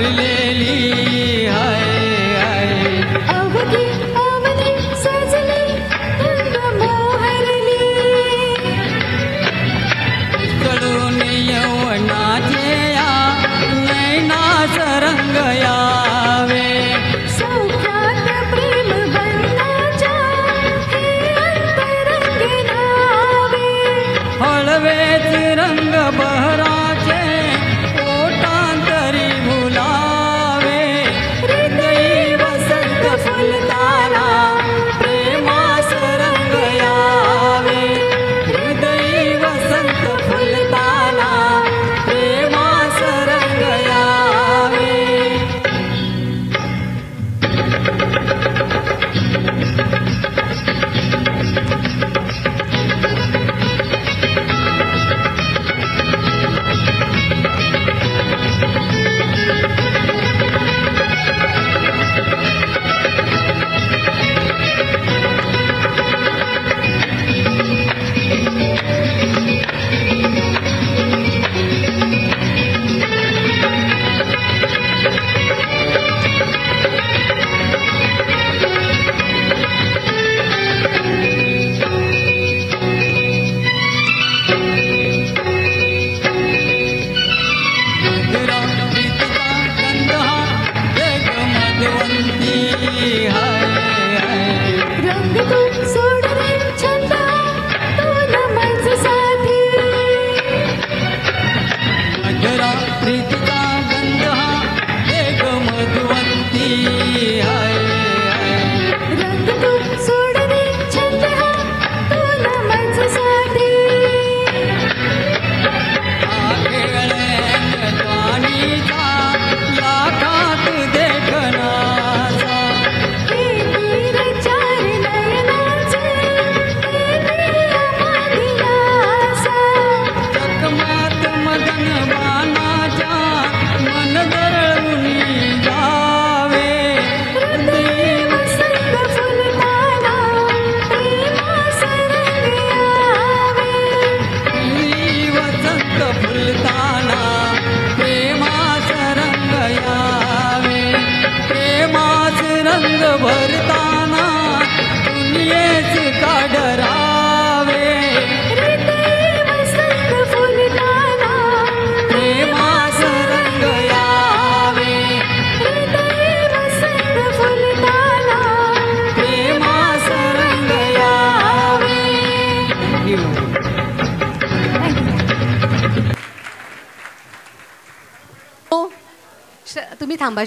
भरलेली हाय हाय अवधी अवधी सजली रंग मोहरली कळून यवनाचे या नैनाच रंग यावे सौख्यात प्रेम बंधाच्या हे अंतरंग नावे हळवेच रंग बहराचे ओटांतरी भुलावे हृदयी वसंत फुलताना प्रेमास रंग यावे हृदयी वसंत फुलताना प्रेमास रंग यावे रंग तू सोड रे छंद तू न माझ्यासाठी मधुरा प्रीतीचा गंध हा एक मधुवंती हाय रंग तू सोड रे छंद तू न माझ्यासाठी ज्वानीचा लाखात देखणाचा हे तीर चार नयनाचे हे प्रिया दिलासा चकमात मदन बाणाच्या मन दरळून जावे हृदयी वसंत फुलताना प्रेमास रंग यावे हृदयी वसंत फुलताना प्रेमास रंग यावे प्रेमास रंग भरताना दुनियेच काढरावे हृदयी वसंत फुलताना प्रेमास रंग यावे हृदयी वसंत फुलताना प्रेमास रंग यावे. तुम्ही थांबा.